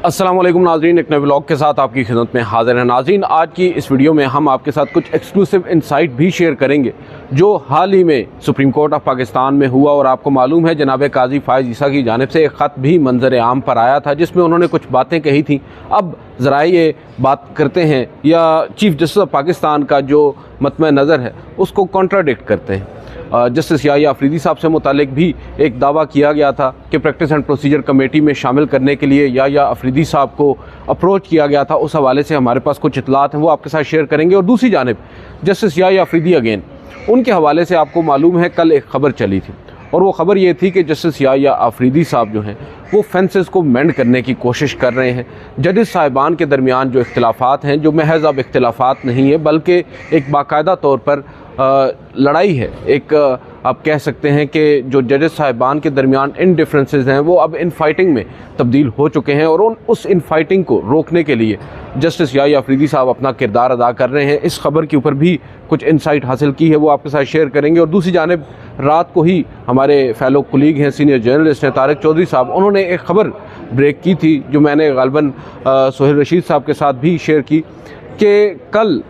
अस्सलाम वालेकुम नाज़रीन, एक नए व्लॉग के साथ आपकी खिदमत में हाज़िर है। नाज़रीन, आज की इस वीडियो में हम आपके साथ कुछ एक्सक्लूसिव इंसाइट भी शेयर करेंगे जो हाल ही में सुप्रीम कोर्ट ऑफ पाकिस्तान में हुआ। और आपको मालूम है जनाब काजी फ़ाइज़ ईसा की जानिब से एक ख़त भी मंजर आम पर आया था जिसमें उन्होंने कुछ बातें कही थी। अब ज़रा ये बात करते हैं या चीफ़ जस्टिस ऑफ पाकिस्तान का जो मतम नज़र है उसको कॉन्ट्राडिक्ट करते हैं। जस्टिस याहिया अफरीदी साहब से मुतालिक भी एक दावा किया गया था कि प्रैक्टिस एंड प्रोसीजर कमेटी में शामिल करने के लिए याहिया अफरीदी साहब को अप्रोच किया गया था। उस हवाले से हमारे पास कुछ इतलात हैं, वो आपके साथ शेयर करेंगे। और दूसरी जानिब जस्टिस याहिया अफरीदी अगेन, उनके हवाले से आपको मालूम है कल एक ख़बर चली थी और वो ख़बर ये थी कि जस्टिस याहिया अफरीदी साहब जो हैं वो फेंसेस को मेंड करने की कोशिश कर रहे हैं। जजेस साहिबान के दरमियान जो इख्तिलाफ़ात हैं, जो महज अब इख्तिलाफ़ात नहीं है बल्कि एक बाकायदा तौर पर लड़ाई है, एक आप कह सकते हैं कि जो जजेस साहिबान के दरमियान इन डिफरेंसेस हैं वो अब इन फाइटिंग में तब्दील हो चुके हैं। और उस इन फाइटिंग को रोकने के लिए जस्टिस याहिया अफरीदी साहब अपना किरदार अदा कर रहे हैं। इस खबर के ऊपर भी कुछ इंसाइट हासिल की है, वो आपके साथ शेयर करेंगे। और दूसरी जानिब रात को ही हमारे फेलो कुलीग हैं, सीनियर जर्नलिस्ट हैं तारिक चौधरी साहब, उन्होंने एक ख़बर ब्रेक की थी जो मैंने गालिबन सोहेल रशीद साहब के साथ भी शेयर की कि कल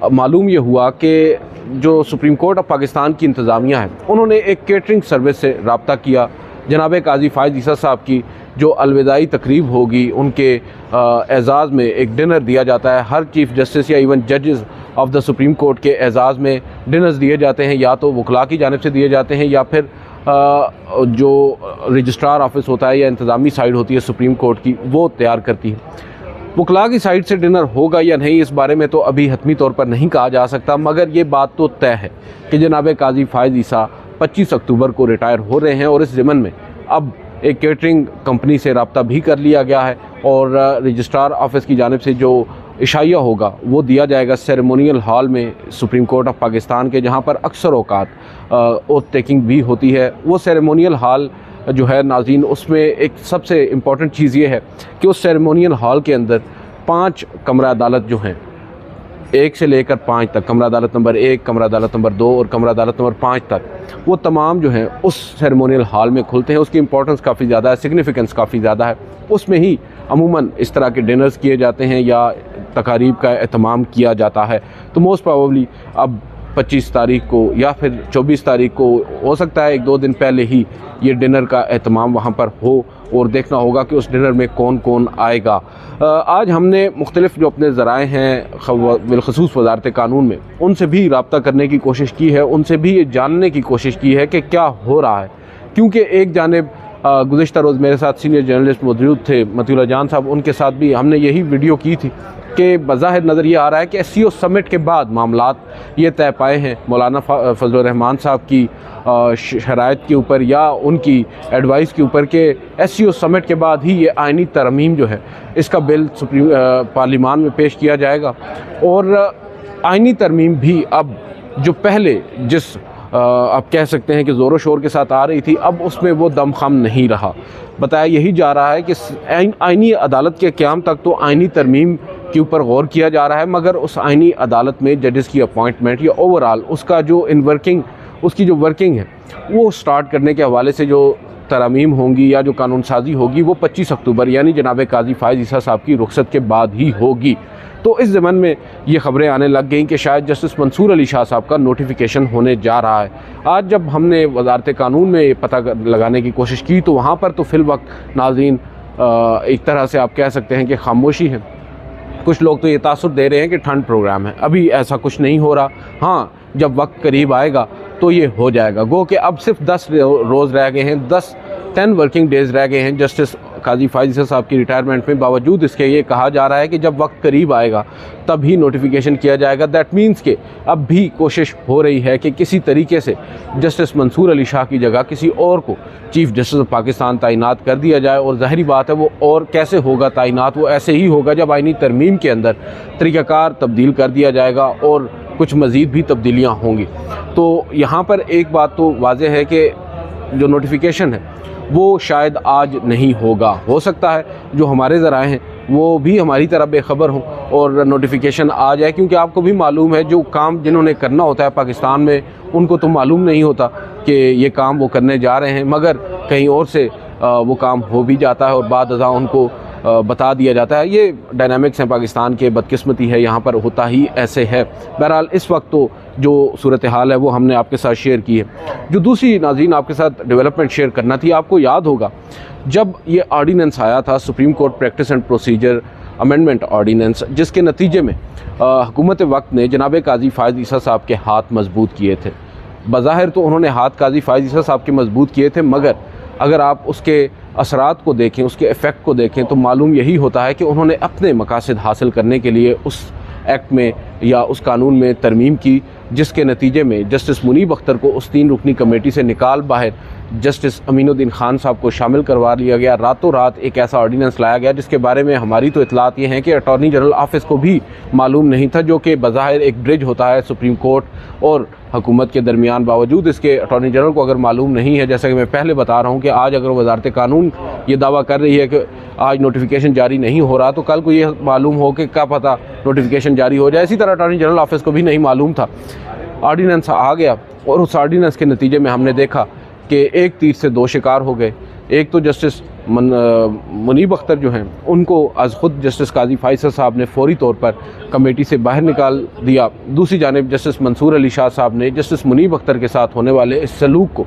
मालूम ये हुआ कि जो सुप्रीम कोर्ट ऑफ पाकिस्तान की इंतज़ामिया है उन्होंने एक केटरिंग सर्विस से रब्ता किया। जनाब काजी फ़ाइज़ ईसा साहब की जो अलविदाई तकरीब होगी उनके एज़ाज़ में एक डिनर दिया जाता है। हर चीफ़ जस्टिस या इवन जजेस ऑफ द सुप्रीम कोर्ट के एज़ाज़ में डिनर्स दिए जाते हैं, या तो वकला की जानिब से दिए जाते हैं या फिर जो रजिस्ट्रार ऑफिस होता है या इंतज़ामी साइड होती है सुप्रीम कोर्ट की वो तैयार करती है। वकला की साइड से डिनर होगा या नहीं इस बारे में तो अभी हतमी तौर पर नहीं कहा जा सकता, मगर ये बात तो तय है कि जनाब काजी फ़ाइज़ ईसा 25 अक्टूबर को रिटायर हो रहे हैं। और इस ज़िमन में अब एक केटरिंग कंपनी से रब्ता भी कर लिया गया है और रजिस्ट्रार ऑफिस की जानिब से जो इशाइया होगा वो दिया जाएगा सेरेमोनियल हॉल में सुप्रीम कोर्ट ऑफ पाकिस्तान के, जहाँ पर अक्सर औकात ओथ टेकिंग भी होती है। वो सेरेमोनियल हॉल जो है नाज़रीन, उसमें एक सबसे इम्पॉर्टेंट चीज़ ये है कि उस सेरेमोनियल हॉल के अंदर 5 कमरा अदालत जो हैं 1 से लेकर 5 तक, कमरा अदालत नंबर 1, कमरा अदालत नंबर 2 और कमरा अदालत नंबर 5 तक, वो तमाम जो हैं उस सेरेमोनियल हॉल में खुलते हैं। उसकी इंपॉर्टेंस काफ़ी ज़्यादा है, सिग्निफिकेंस काफ़ी ज़्यादा है। उसमें ही अमूमन इस तरह के डिनर्स किए जाते हैं या तकारीब का एहतमाम किया जाता है। तो मोस्ट प्रोबेबली अब 25 तारीख को या फिर 24 तारीख को हो सकता है 1-2 दिन पहले ही ये डिनर का एहतमाम वहाँ पर हो और देखना होगा कि उस डिनर में कौन कौन आएगा। आज हमने मुख्तलिफ जो अपने ज़राए हैं बिलखसूस वज़ारत कानून में उनसे भी रब्ता करने की कोशिश की है, उनसे भी ये जानने की कोशिश की है कि क्या हो रहा है। क्योंकि एक जानिब गुज़िश्ता रोज़ मेरे साथ सीनियर जर्नलिस्ट मौजूद थे मतीउल्लाह जान साहब, उनके साथ भी हमने यही वीडियो की थी कि बज़ाहिर नज़र ये आ रहा है कि SCO समिट के बाद मामलात ये तय पाए हैं मौलाना फजलुर रहमान साहब की शराइत के ऊपर या उनकी एडवाइस के ऊपर कि SCO समिट के बाद ही ये आइनी तरमीम जो है इसका बिल सुप्रीम पार्लिमान में पेश किया जाएगा। और आइनी तरमीम भी अब जो पहले जिस आप कह सकते हैं कि ज़ोरों शोर के साथ आ रही थी, अब उसमें वो दमख़म नहीं रहा। बताया यही जा रहा है कि आइनी अदालत के क़याम तक तो आइनी तरमीम के ऊपर गौर किया जा रहा है, मगर उस आइनी अदालत में जजेस की अपॉइंटमेंट या ओवरऑल उसका जो इन वर्किंग उसकी जो वर्किंग है वो स्टार्ट करने के हवाले से जो तरमीम होंगी या जो कानून साजी होगी वो 25 अक्टूबर यानी जनाब काजी फ़ाइज़ ईसा साहब की रुखसत के बाद ही होगी। तो इस ज़मन में ये ख़बरें आने लग गईं कि शायद जस्टिस मंसूर अली शाह साहब का नोटिफिकेशन होने जा रहा है। आज जब हमने वज़ारत कानून में ये पता लगाने की कोशिश की तो वहाँ पर तो फ़िल वक्त नाज़रीन एक तरह से आप कह सकते हैं कि खामोशी है। कुछ लोग तो ये तासुर दे रहे हैं कि ठंड प्रोग्राम है, अभी ऐसा कुछ नहीं हो रहा। हाँ, जब वक्त करीब आएगा तो ये हो जाएगा। गो कि अब सिर्फ 10 रोज़ रह गए हैं, 10 वर्किंग डेज़ रह गए हैं जस्टिस काजी फ़ाइज़ ईसा साहब की रिटायरमेंट में। बावजूद इसके ये कहा जा रहा है कि जब वक्त करीब आएगा तब ही नोटिफिकेशन किया जाएगा। दैट मीन्स कि अब भी कोशिश हो रही है कि किसी तरीके से जस्टिस मंसूर अली शाह की जगह किसी और को चीफ़ जस्टिस ऑफ पाकिस्तान तैनात कर दिया जाए। और ज़ाहिरी बात है वो और कैसे होगा तैनात, वो ऐसे ही होगा जब आइनी तरमीम के अंदर तरीक़ाकार तब्दील कर दिया जाएगा और कुछ मज़ीद भी तब्दीलियाँ होंगी। तो यहाँ पर एक बात तो वाज़ेह है कि जो नोटिफिकेशन है वो शायद आज नहीं होगा। हो सकता है जो हमारे ज़राए हैं वो भी हमारी तरह बेखबर हों और नोटिफिकेशन आ जाए, क्योंकि आपको भी मालूम है जो काम जिन्होंने करना होता है पाकिस्तान में उनको तो मालूम नहीं होता कि ये काम वो करने जा रहे हैं, मगर कहीं और से वो काम हो भी जाता है और बाद अज़ा उनको बता दिया जाता है। ये डायनामिक्स हैं पाकिस्तान के, बदकिस्मती है, यहाँ पर होता ही ऐसे है। बहरहाल इस वक्त तो जो सूरत हाल है वो हमने आपके साथ शेयर की है। जो दूसरी नाज़रीन आपके साथ डेवलपमेंट शेयर करना थी, आपको याद होगा जब ये ऑर्डीनेंस आया था, supreme court practice and procedure amendment ordinance, जिसके नतीजे में हुकूमत वक्त ने जनाब काजी फ़ायज़ ईसा साहब के हाथ मजबूत किए थे। बज़ाहिर तो उन्होंने हाथ काजी फ़ायज़ ईसा साहब के मजबूत किए थे, मगर अगर आप उसके असरात को देखें, उसके इफ़ेक्ट को देखें, तो मालूम यही होता है कि उन्होंने अपने मकासद हासिल करने के लिए उस एक्ट में या उस कानून में तरमीम की, जिसके नतीजे में जस्टिस मुनीब अख्तर को उस 3 रुकनी कमेटी से निकाल बाहर जस्टिस अमीनुद्दीन खान साहब को शामिल करवा लिया गया। रातों रात एक ऐसा ऑर्डीनेंस लाया गया जिसके बारे में हमारी तो इतलात ये हैं कि अटॉर्नी जनरल ऑफिस को भी मालूम नहीं था, जो कि बज़ाहिर एक ब्रिज होता है सुप्रीम कोर्ट और हुकूमत के दरमियान। बावजूद इसके अटॉर्नी जनरल को अगर मालूम नहीं है, जैसा कि मैं पहले बता रहा हूँ कि आज अगर वजारत कानून ये दावा कर रही है कि आज नोटिफिकेशन जारी नहीं हो रहा, तो कल को ये मालूम हो कि क्या पता नोटिफिकेशन जारी हो जाए। इसी तरह अटॉर्नी जनरल ऑफिस को भी नहीं मालूम था। ऑर्डीनेंस आ गया और उस ऑर्डीनेंस के नतीजे में हमने देखा कि एक तीर से 2 शिकार हो गए। एक तो जस्टिस मुनीब अख्तर जो हैं उनको आज ख़ुद जस्टिस काजी फ़ायज़ साहब ने फ़ौरी तौर पर कमेटी से बाहर निकाल दिया। दूसरी जानिब जस्टिस मंसूर अली शाह साहब ने जस्टिस मुनीब अख्तर के साथ होने वाले इस सलूक को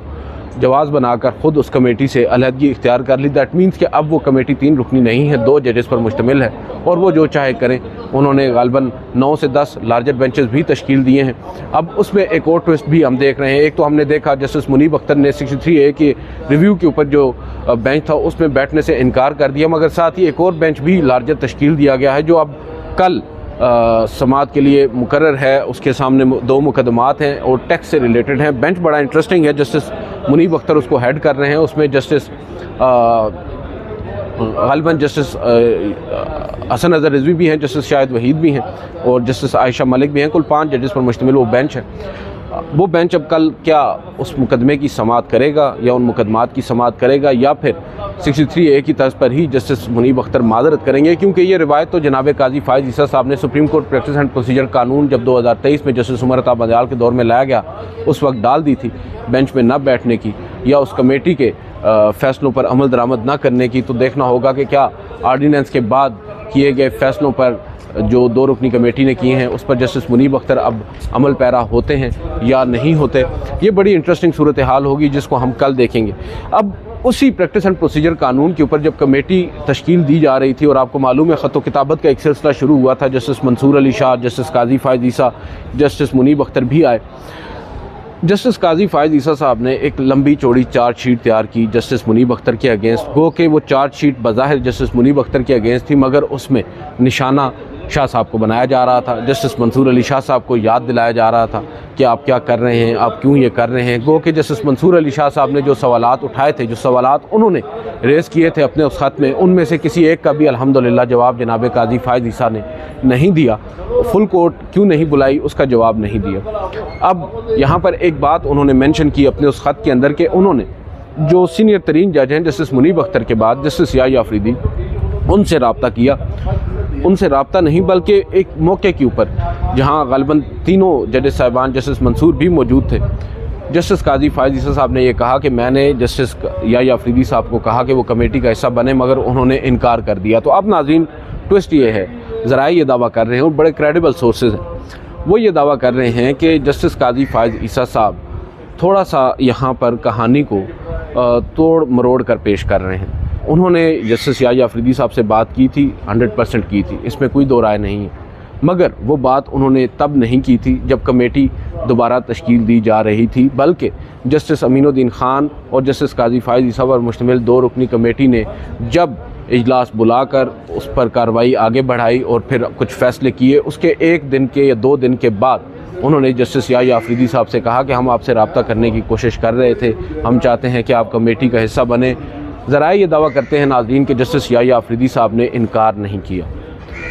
जवाज़ बनाकर ख़ुद उस कमेटी से अलहदगी इख्तियार कर ली। दैट मीन्स कि अब वो कमेटी 3 रुकनी नहीं है, 2 जजेस पर मुश्तमिल है और वो जो चाहे करें। उन्होंने गालबन 9 से 10 लार्जर बेंचेस भी तश्कील दिए हैं। अब उसमें एक और ट्विस्ट भी हम देख रहे हैं। एक तो हमने देखा जस्टिस मुनीब अख्तर ने 63A के रिव्यू के ऊपर जो बेंच था उसमें बैठने से इनकार कर दिया, मगर साथ ही एक और बेंच भी लार्जर तश्कील दिया गया है जो अब कल समाअत के लिए मुकर्रर है। उसके सामने 2 मुकदमात हैं और टैक्स से रिलेटेड हैं। बेंच बड़ा इंटरेस्टिंग है। जस्टिस मुनीब अख्तर उसको हेड कर रहे हैं। उसमें जस्टिस गालिबन जस्टिस हसन अज़हर रिजवी भी हैं, जस्टिस शाहिद वहीद भी हैं और जस्टिस आयशा मलिक भी हैं। कुल 5 जजेस पर मुश्तमिल वो बेंच है। वो बेंच अब कल क्या उस मुकदमे की समाअत करेगा या उन मुकदमात की समाअत करेगा, या फिर 63A की तर्ज पर ही जस्टिस मुनीब अख्तर माजरत करेंगे, क्योंकि ये रिवायत तो जनाब काजी फ़ायज़ ईसा साहब ने supreme court practice and procedure कानून जब 2023 में जस्टिस उमर अता बंदयाल के दौर में लाया गया उस वक्त डाल दी थी, बेंच में न बैठने की या उस कमेटी के फ़ैसलों पर अमल दरामद न करने की। तो देखना होगा कि क्या ऑर्डीनेंस के बाद किए गए फ़ैसलों पर जो 2 रुकनी कमेटी ने किए हैं उस पर जस्टिस मुनीब अख्तर अब अमल पैरा होते हैं या नहीं होते। ये बड़ी इंटरेस्टिंग सूरत हाल होगी जिसको हम कल देखेंगे। अब उसी प्रैक्टिस एंड प्रोसीजर कानून के ऊपर जब कमेटी तश्कील दी जा रही थी और आपको मालूम है ख़त व किताबत का एक सिलसिला शुरू हुआ था, जस्टिस मंसूर अली शाह, जस्टिस काजी फ़ायज़ ईसा, जस्टिस मुनीब अख्तर भी आए। जस्टिस काजी फ़ायज़ ईसा साहब ने एक लंबी चौड़ी चार्जशीट तैयार की जस्टिस मुनीब अख्तर के अगेंस्ट। गो कि वो चार्जशीट बज़ाहिर जस्टिस मुनीब अख्तर के अगेंस्ट थी, मगर उसमें निशाना शाह साहब को बनाया जा रहा था। जस्टिस मंसूर अली शाह साहब को याद दिलाया जा रहा था कि आप क्या कर रहे हैं, आप क्यों ये कर रहे हैं। गो कि जस्टिस मंसूर अली शाह साहब ने जो सवालात उठाए थे, जो सवालात उन्होंने रेज़ किए थे अपने उस ख़त में, उनमें से किसी एक का भी अल्हम्दुलिल्लाह जवाब जनाब काजी फ़ायज़ ईसा ने नहीं दिया। फुल कोर्ट क्यों नहीं बुलाई उसका जवाब नहीं दिया। अब यहाँ पर एक बात उन्होंने मेंशन की अपने उस ख़त के अंदर कि उन्होंने जो सीनियर तरीन जज हैं जस्टिस मुनीब अख्तर के बाद जस्टिस याह्या अफरीदी, उनसे रब्ता किया। उनसे रब्ता नहीं बल्कि एक मौके के ऊपर जहाँ गालिबन तीनों जजेस साहिबान जस्टिस मंसूर भी मौजूद थे, जस्टिस काजी फ़ायज़ ईसा साहब ने ये कहा कि मैंने जस्टिस याह्या अफरीदी साहब को कहा कि वो कमेटी का हिस्सा बने, मगर उन्होंने इनकार कर दिया। तो अब नाज़रीन ट्विस्ट ये है, ज़रा ये दावा कर रहे हैं और बड़े क्रेडिबल सोर्सेज हैं, वो ये दावा कर रहे हैं कि जस्टिस काजी फ़ायज़ ईसा साहब थोड़ा सा यहाँ पर कहानी को तोड़ मरोड़ कर पेश कर रहे हैं। उन्होंने जस्टिस याह्या अफरीदी साहब से बात की थी, 100% की थी, इसमें कोई दो राय नहीं है, मगर वो बात उन्होंने तब नहीं की थी जब कमेटी दोबारा तश्कील दी जा रही थी, बल्कि जस्टिस अमीनुद्दीन खान और जस्टिस काजी फ़ायज़ ईसा पर मुश्तमिल 2 रुकनी कमेटी ने जब इजलास बुलाकर उस पर कार्रवाई आगे बढ़ाई और फिर कुछ फ़ैसले किए, उसके 1 दिन के या 2 दिन के बाद उन्होंने जस्टिस याह्या अफरीदी साहब से कहा कि हम आपसे रब्ता करने की कोशिश कर रहे थे, हम चाहते हैं कि आप कमेटी का हिस्सा बने। ज़रा ये दावा करते हैं नाज़रीन कि जस्टिस याह्या अफरीदी साहब ने इनकार नहीं किया,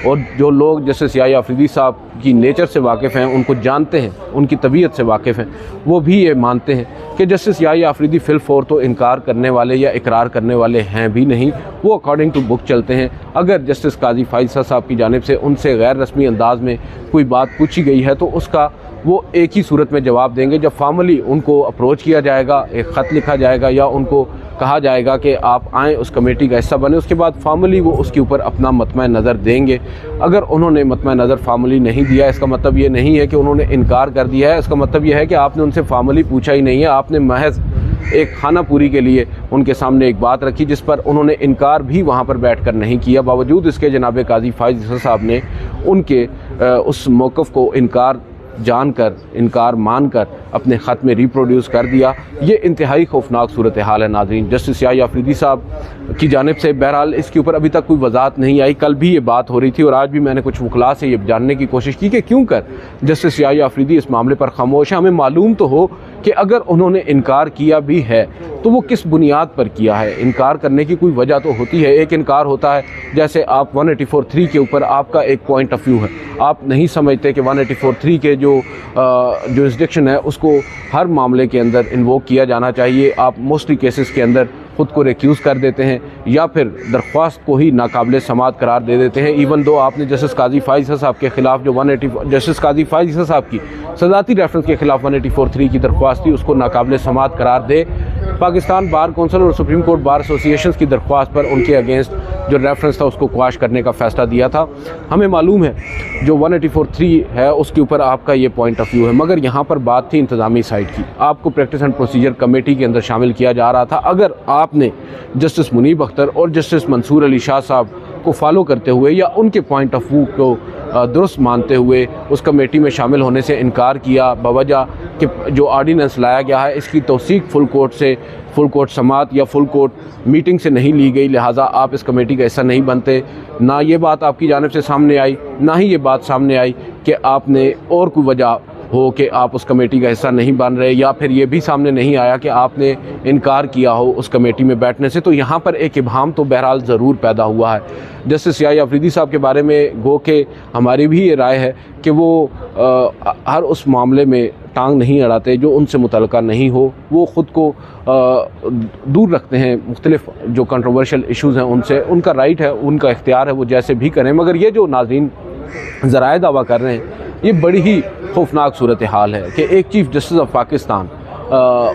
और जो लोग जस्टिस याह्या अफरीदी साहब की नेचर से वाकिफ़ हैं, उनको जानते हैं, उनकी तबीयत से वाकिफ़ हैं, वो भी ये मानते हैं कि जस्टिस याह्या अफरीदी फ़िलफ़ौर तो इनकार करने वाले या इकरार करने वाले हैं भी नहीं, वो अकॉर्डिंग टू बुक चलते हैं। अगर जस्टिस काजी फ़ायज़ साहब की जानिब से उनसे गैर रस्मी अंदाज में कोई बात पूछी गई है तो उसका वो एक ही सूरत में जवाब देंगे, जब फॉर्मली उनको अप्रोच किया जाएगा, एक ख़त लिखा जाएगा या उनको कहा जाएगा कि आप आएँ, उस कमेटी का हिस्सा बने, उसके बाद फॉर्मली वो उसके ऊपर अपना मतमा नज़र देंगे। अगर उन्होंने मतमा नज़र फॉर्मली नहीं दिया, इसका मतलब ये नहीं है कि उन्होंने इनकार कर दिया है, इसका मतलब ये है कि आपने उनसे फॉर्मली पूछा ही नहीं है। आपने महज एक खाना पूरी के लिए उनके सामने एक बात रखी जिस पर उन्होंने इनकार भी वहाँ पर बैठकर नहीं किया। बावजूद इसके जनाब काजी फाइज़ ईसा साहब ने उनके उस मौक़िफ़ को इनकार जानकर, इनकार मानकर अपने ख़त में रिप्रोड्यूस कर दिया। ये इंतहाई खौफनाक सूरत हाल है नाज़रीन। जस्टिस याहिया अफरीदी साहब की जानिब से बहरहाल इसके ऊपर अभी तक कोई वजाहत नहीं आई। कल भी ये बात हो रही थी और आज भी मैंने कुछ वकला से ये जानने की कोशिश की कि क्यों कर जस्टिस याहिया अफरीदी इस मामले पर खामोश है। हमें मालूम तो हो कि अगर उन्होंने इनकार किया भी है तो वो किस बुनियाद पर किया है। इनकार करने की कोई वजह तो होती है। एक इनकार होता है जैसे आप 184(3) के ऊपर आपका एक पॉइंट ऑफ व्यू है, आप नहीं समझते कि 184(3) के जो जुरिस्डिक्शन है उसको हर मामले के अंदर इन्वोक किया जाना चाहिए। आप मोस्टली केसेस के अंदर ख़ुद को रिक्यूज़ कर देते हैं या फिर दरख्वास्त को ही नाकाबिल समात करार दे देते हैं। इवन दो आपने जस्टिस काजी फाइज़ ईसा साहब के ख़िलाफ़ जो जस्टिस काजी फाइज़ ईसा साहब की सदाती रेफरेंस के ख़िलाफ़ 184(3) की दरख्वास्त थी उसको नाकाबिल समात करार दे। पाकिस्तान बार कौंसिल और सुप्रीम कोर्ट बार एसोसिएशन की दरख्वास्त पर उनके अगेंस्ट जो रेफरेंस था उसको क्वाश करने का फ़ैसला दिया था। हमें मालूम है जो 184(3) है उसके ऊपर आपका ये पॉइंट ऑफ व्यू है, मगर यहाँ पर बात थी इंतज़ामी साइड की। आपको प्रैक्टिस एंड प्रोसीजर कमेटी के अंदर शामिल किया जा रहा था। अगर आपने जस्टिस मुनीब अख्तर और जस्टिस मंसूर अली शाह साहब को फॉलो करते हुए या उनके पॉइंट ऑफ व्यू को दुरुस्त मानते हुए उस कमेटी में शामिल होने से इनकार किया बवजह कि जो ऑर्डीनेंस लाया गया है इसकी तौसीक फुल कोर्ट समात या फुल कोर्ट मीटिंग से नहीं ली गई, लिहाजा आप इस कमेटी का हिस्सा नहीं बनते। ना ये बात आपकी जानिब से सामने आई, ना ही ये बात सामने आई कि आपने और कोई वजह हो कि आप उस कमेटी का हिस्सा नहीं बन रहे, या फिर ये भी सामने नहीं आया कि आपने इनकार किया हो उस कमेटी में बैठने से। तो यहाँ पर एक इब्हाम तो बहरहाल ज़रूर पैदा हुआ है। जस्टिस याहिया अफरीदी साहब के बारे में गो के हमारी भी ये राय है कि वो हर उस मामले में टांग नहीं अड़ाते जो उनसे मुतल्लिका नहीं हो। वो ख़ुद को दूर रखते हैं मुख्तलिफ जो कंट्रोवर्शियल इशूज़ हैं उनसे। उनका राइट है, उनका इख्तियार है, वो जैसे भी करें। मगर ये जो नाज़रीन ज़राए दावा कर रहे हैं ये बड़ी ही खौफनाक सूरत हाल है कि एक चीफ़ जस्टिस ऑफ पाकिस्तान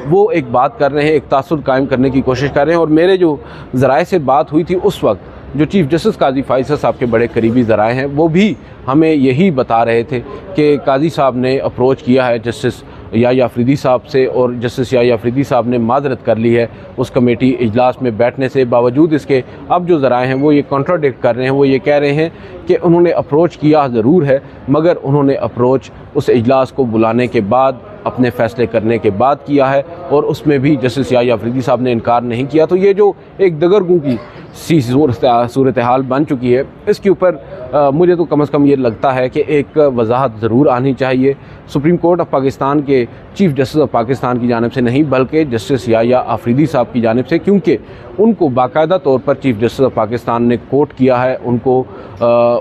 वो एक बात कर रहे हैं, एक तासुर कायम करने की कोशिश कर रहे हैं। और मेरे जो ज़राए से बात हुई थी उस वक्त जो चीफ़ जस्टिस काजी फाइज़ साहब के बड़े करीबी ज़राए हैं वो भी हमें यही बता रहे थे कि काजी साहब ने अप्रोच किया है जस्टिस याहिया अफरीदी साहब से और जस्टिस याहिया अफरीदी साहब ने माजरत कर ली है उस कमेटी इजलास में बैठने से। बावजूद इसके अब जो ज़राए हैं वो ये कॉन्ट्राडिक्ट कर रहे हैं। वो ये कह रहे हैं कि उन्होंने अप्रोच किया ज़रूर है मगर उन्होंने अप्रोच उस इजलास को बुलाने के बाद, अपने फ़ैसले करने के बाद किया है और उसमें भी जस्टिस याहिया अफरीदी साहब ने इनकार नहीं किया। तो ये जो एक दगरगू की सी सूरत हाल बन चुकी है इसके ऊपर मुझे तो कम से कम ये लगता है कि एक वजाहत ज़रूर आनी चाहिए सुप्रीम कोर्ट ऑफ पाकिस्तान के चीफ़ जस्टिस ऑफ पाकिस्तान की जानिब से, नहीं बल्कि जस्टिस याहिया अफरीदी साहब की जानिब से, क्योंकि उनको बाकायदा तौर पर चीफ़ जस्टिस ऑफ पाकिस्तान ने कोट किया है, उनको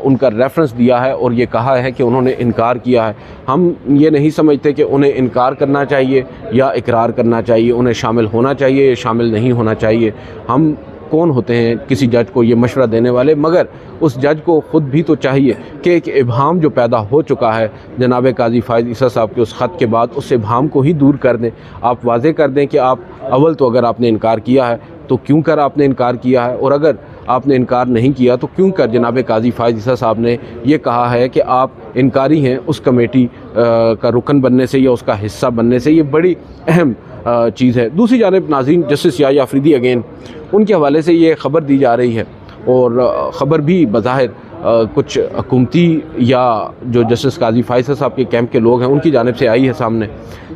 उनका रेफरेंस दिया है और ये कहा है कि उन्होंने इनकार किया है। हम ये नहीं समझते कि उन्हें इनकार करना चाहिए या इकरार करना चाहिए, उन्हें शामिल होना चाहिए या शामिल नहीं होना चाहिए। हम कौन होते हैं किसी जज को ये मशवरा देने वाले, मगर उस जज को ख़ुद भी तो चाहिए कि एक इब्हाम जो पैदा हो चुका है जनाब काजी फाइज़ ईसा साहब के उस ख़त के बाद, उस इब्हाम को ही दूर कर दें। आप वाज़े कर दें कि आप अव्वल तो अगर आपने इनकार किया है तो क्यों कर आपने इनकार किया है, और अगर आपने इनकार नहीं किया तो क्यों कर जनाब काजी फाइज़ ईसा साहब ने ये कहा है कि आप इनकारी हैं उस कमेटी का रुकन बनने से या उसका हिस्सा बनने से। ये बड़ी अहम चीज़ है। दूसरी जानिब नाज़रीन जस्टिस याहिया अफरीदी अगेन उनके हवाले से ये ख़बर दी जा रही है और ख़बर भी बज़ाहिर कुछ हुकूमती या जो जस्टिस काजी फाइज़ साहब के कैंप के लोग हैं उनकी जानिब से आई है सामने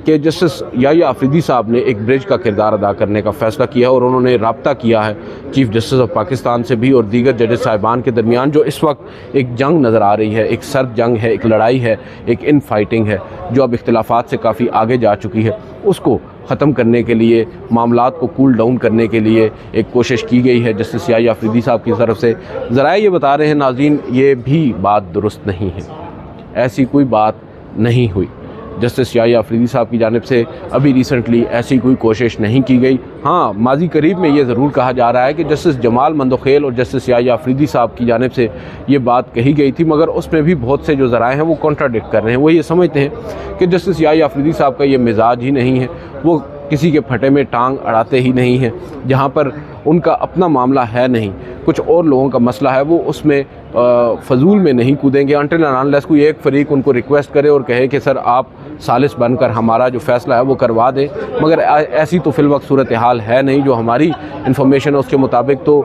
कि जस्टिस याहिया अफरीदी साहब ने एक ब्रिज का किरदार अदा करने का फ़ैसला किया और उन्होंने रब्ता किया है चीफ़ जस्टिस ऑफ पाकिस्तान से भी और दीगर जजेस साहिबान के दरमियान जो इस वक्त एक जंग नज़र आ रही है, एक सर्द जंग है, एक लड़ाई है, एक इन फाइटिंग है जो अब इख्तिलाफ़ात से काफ़ी आगे जा चुकी है। उसको ख़त्म करने के लिए, मामलात को कूल डाउन करने के लिए एक कोशिश की गई है जस्टिस याहिया अफरीदी साहब की तरफ से। ज़राए ये बता रहे हैं नाज़रीन ये भी बात दुरुस्त नहीं है, ऐसी कोई बात नहीं हुई। जस्टिस याहिया अफरीदी साहब की जानिब से अभी रिसेंटली ऐसी कोई कोशिश नहीं की गई। हाँ, माजी करीब में ये ज़रूर कहा जा रहा है कि जस्टिस जमाल मंदोखेल और जस्टिस याहिया अफरीदी साहब की जानिब से ये बात कही गई थी, मगर उसमें भी बहुत से जो ज़राए हैं वो कॉन्ट्राडिक्ट कर रहे हैं। वो ये समझते हैं कि जस्टिस याहिया अफरीदी साहब का ये मिजाज ही नहीं है, वो किसी के फटे में टांग अड़ाते ही नहीं हैं। जहाँ पर उनका अपना मामला है नहीं, कुछ और लोगों का मसला है, वो उसमें फजूल में नहीं कूदेंगे अनटिल एंड अनलेस कोई एक फ़रीक उनको रिक्वेस्ट करे और कहे कि सर आप सालिस बनकर हमारा जो फ़ैसला है वो करवा दें। मगर ऐसी तो फिल वक्त सूरत हाल है नहीं। जो हमारी इन्फॉर्मेशन है उसके मुताबिक तो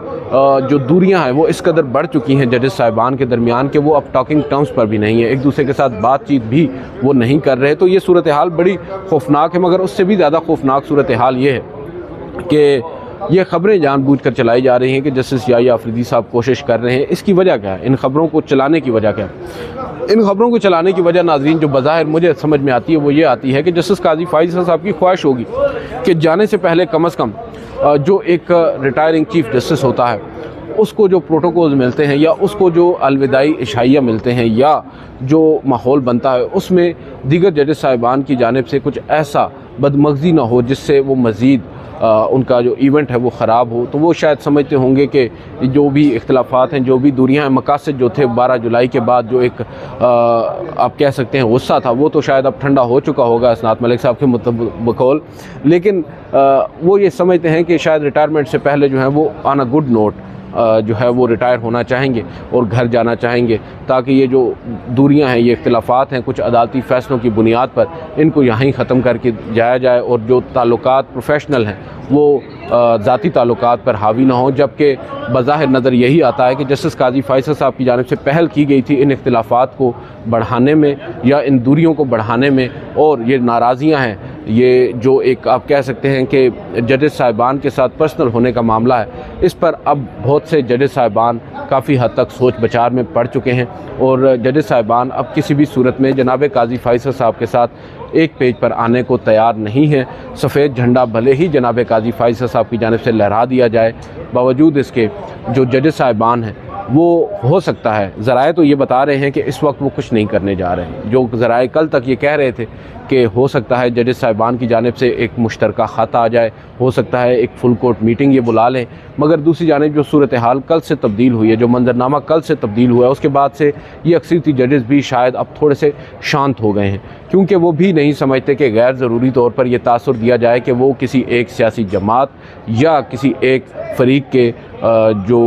जो दूरियां हैं वो इस कदर बढ़ चुकी हैं जजेस साहिबान के दरमियान कि वो अब टॉकिंग टर्म्स पर भी नहीं है, एक दूसरे के साथ बातचीत भी वो नहीं कर रहे। तो ये सूरत हाल बड़ी खौफनाक है। मगर उससे भी ज़्यादा खौफनाक सूरत हाल ये है कि ये ख़बरें जानबूझकर चलाई जा रही हैं कि जस्टिस याहिया अफरीदी साहब कोशिश कर रहे हैं। इसकी वजह क्या है? इन ख़बरों को चलाने की वजह क्या है? इन ख़बरों को चलाने की वजह नाज़रीन जो बज़ाहिर मुझे समझ में आती है वो ये आती है कि जस्टिस काजी फ़ाइज़ साहब की ख्वाहिश होगी कि जाने से पहले कम अज़ कम जो एक रिटायरिंग चीफ़ जस्टिस होता है उसको जो प्रोटोकॉल्स मिलते हैं या उसको जो अलविदाई इशाइया मिलते हैं या जो माहौल बनता है उसमें दीगर जजेस साहिबान की जानिब से कुछ ऐसा बदमग़ज़ी ना हो जिससे वो मज़ीद उनका जो इवेंट है वो ख़राब हो। तो वो शायद समझते होंगे कि जो भी इख्तिलाफ़ात हैं, जो भी दूरियां हैं, मकासद जो थे 12 जुलाई के बाद जो एक आप कह सकते हैं गुस्सा था वो तो शायद अब ठंडा हो चुका होगा असनात मलिक साहब के बकौल। लेकिन वो ये समझते हैं कि शायद रिटायरमेंट से पहले जो है वो ऑन अ गुड नोट जो है वो रिटायर होना चाहेंगे और घर जाना चाहेंगे, ताकि ये जो दूरियां हैं, ये इख्तिलाफ़ात हैं, कुछ अदालती फ़ैसलों की बुनियाद पर इनको यहीं ख़त्म करके जाया जाए और जो ताल्लुकात प्रोफेशनल हैं वो ज़ाती ताल्लुकात पर हावी ना हो। जबकि बज़ाहिर नज़र यही आता है कि जस्टिस काजी फ़ाइज़ साहब की जानिब से पहल की गई थी इन इख्तिलाफ़ात को बढ़ाने में या इन दूरियों को बढ़ाने में, और ये नाराज़ियाँ हैं, ये जो एक आप कह सकते हैं कि जजेस साहिबान के साथ पर्सनल होने का मामला है, इस पर अब बहुत से जजेस साहिबान काफ़ी हद तक सोच विचार में पड़ चुके हैं और जजेस साहिबान अब किसी भी सूरत में जनाब काजी फ़ाइज़ साहब के साथ एक पेज पर आने को तैयार नहीं है। सफ़ेद झंडा भले ही जनाब काजी फ़ाइज़ साहब की जानिब से लहरा दिया जाए, बावजूद इसके जो जजेस साहिबान हैं वो हो सकता है, ज़राए तो ये बता रहे हैं कि इस वक्त वो कुछ नहीं करने जा रहे हैं। जो ज़राए कल तक ये कह रहे थे कि हो सकता है जजेस साहिबान की जानिब से एक मुश्तरका ख़त आ जाए, हो सकता है एक फुल कोर्ट मीटिंग ये बुला लें, मगर दूसरी जानिब जो सूरत हाल कल से तब्दील हुई है, जो मंजरनामा कल से तब्दील हुआ है, उसके बाद से ये अक्सरियती जजेस भी शायद अब थोड़े से शांत हो गए हैं, क्योंकि वो भी नहीं समझते कि गैर ज़रूरी तौर पर यह तासुर दिया जाए कि वो किसी एक सियासी जमात या किसी एक फ़रीक के जो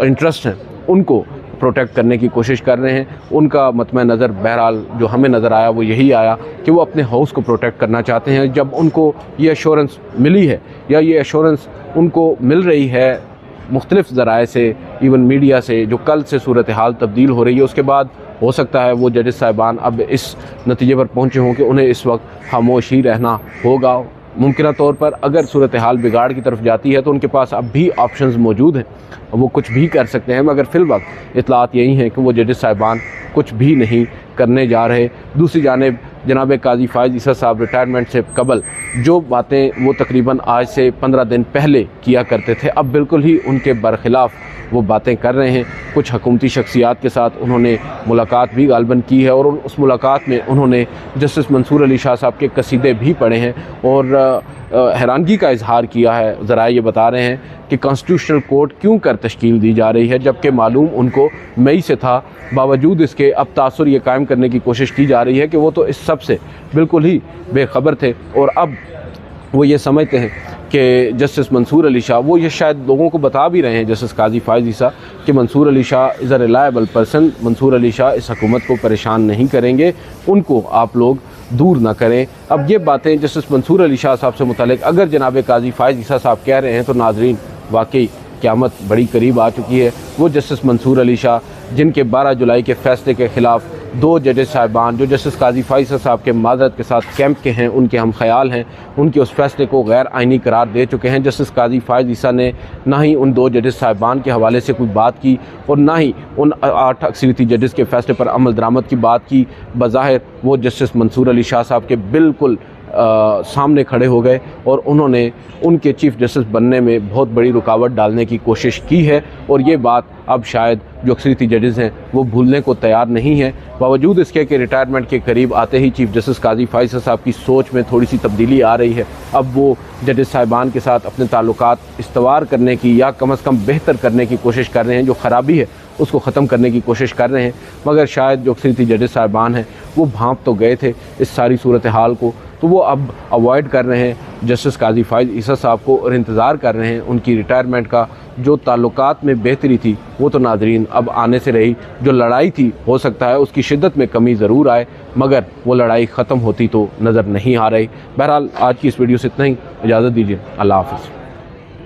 इंटरेस्ट हैं उनको प्रोटेक्ट करने की कोशिश कर रहे हैं। उनका मतमे नज़र बहरहाल जो हमें नज़र आया वो यही आया कि वो अपने हाउस को प्रोटेक्ट करना चाहते हैं। जब उनको ये एश्योरेंस मिली है या ये एश्योरेंस उनको मिल रही है मुख्तलिफ़ ज़राए से, इवन मीडिया से, जो कल से सूरत हाल तब्दील हो रही है, उसके बाद हो सकता है वो जजेस साहिबान अब इस नतीजे पर पहुँचे हों कि उन्हें इस वक्त खामोश ही रहना होगा। मुमकिन तौर पर अगर सूरत हाल बिगाड़ की तरफ जाती है तो उनके पास अब भी ऑप्शंस मौजूद हैं, वो कुछ भी कर सकते हैं, मगर फ़िल वक्त इतलात यही हैं कि वो जजेस साहिबान कुछ भी नहीं करने जा रहे। दूसरी जानिब जनाब काजी फ़ाइज़ साहब रिटायरमेंट से कबल जो बातें वो तकरीबन आज से 15 दिन पहले किया करते थे, अब बिल्कुल ही उनके बरखिलाफ़ वो बातें कर रहे हैं। कुछ हुकूमती शख्सियात के साथ उन्होंने मुलाकात भी गालबन की है और उस मुलाकात में उन्होंने जस्टिस मंसूर अली शाह साहब के कसीदे भी पढ़े हैं और हैरानगी का इजहार किया है। ज़रा ये बता रहे हैं कि कॉन्स्टिट्यूशनल कोर्ट क्यों कर तश्कील दी जा रही है, जबकि मालूम उनको मई से था। बावजूद इसके अब तासुर ये कायम करने की कोशिश की जा रही है कि वो तो इस सब से बिल्कुल ही बेखबर थे और अब वो ये समझते हैं कि जस्टिस मंसूर अली शाह, वो ये शायद लोगों को बता भी रहे हैं जस्टिस काजी फ़ाइज़ साहब कि Mansoor Ali Shah is a reliable person, Mansoor Ali Shah इस हुकूमत को परेशान नहीं करेंगे, उनको आप लोग दूर ना करें। अब ये बातें जस्टिस मंसूर अली शाह साहब से मुतालिक अगर जनाब काजी फ़ाइज़ साहब कह रहे हैं तो नाज़रीन वाकई क़यामत बड़ी करीब आ चुकी है। वो जस्टिस मंसूर अली शाह जिनके 12 जुलाई के फ़ैसले के ख़िलाफ़ 2 जजेस साहिबान जो जस्टिस काजी फ़ाइज़ साहब के माज़रत के साथ कैंप के हैं, उनके हम ख्याल हैं, उनके उस फ़ैसले को गैर आइनी करार दे चुके हैं। जस्टिस काजी फ़ाइज़ ने ना ही उन 2 जजेस साहिबान के हवाले से कोई बात की और ना ही उन 8 अक्सरियती जजेस के फ़ैसले पर अमल दरामद की बात की। बज़ाहिर वो जस्टिस मंसूर अली शाह साहब के बिल्कुल सामने खड़े हो गए और उन्होंने उनके चीफ़ जस्टिस बनने में बहुत बड़ी रुकावट डालने की कोशिश की है और ये बात अब शायद जो अक्सरियती जजेस हैं वो भूलने को तैयार नहीं है। बावजूद इसके कि रिटायरमेंट के करीब आते ही चीफ़ जस्टिस काजी फ़ाइज़ साहब की सोच में थोड़ी सी तब्दीली आ रही है। अब वो जजेस साहिबान के साथ अपने ताल्लुकात इस्तवार करने की या कम अज़ कम बेहतर करने की कोशिश कर रहे हैं, जो ख़राबी है उसको ख़त्म करने की कोशिश कर रहे हैं। मगर शायद जो अक्सरियती जजेस साहिबान हैं वो भांप तो गए थे इस सारी सूरत हाल को, तो वो अब अवॉइड कर रहे हैं जस्टिस काजी फ़ाइज़ ईसा साहब को और इंतज़ार कर रहे हैं उनकी रिटायरमेंट का। जो ताल्लुकात में बेहतरी थी वो तो नाज़रीन अब आने से रही, जो लड़ाई थी हो सकता है उसकी शिद्दत में कमी ज़रूर आए, मगर वो लड़ाई ख़त्म होती तो नज़र नहीं आ रही। बहरहाल आज की इस वीडियो से इतना ही, इजाज़त दीजिए, अल्लाह हाफ़िज़।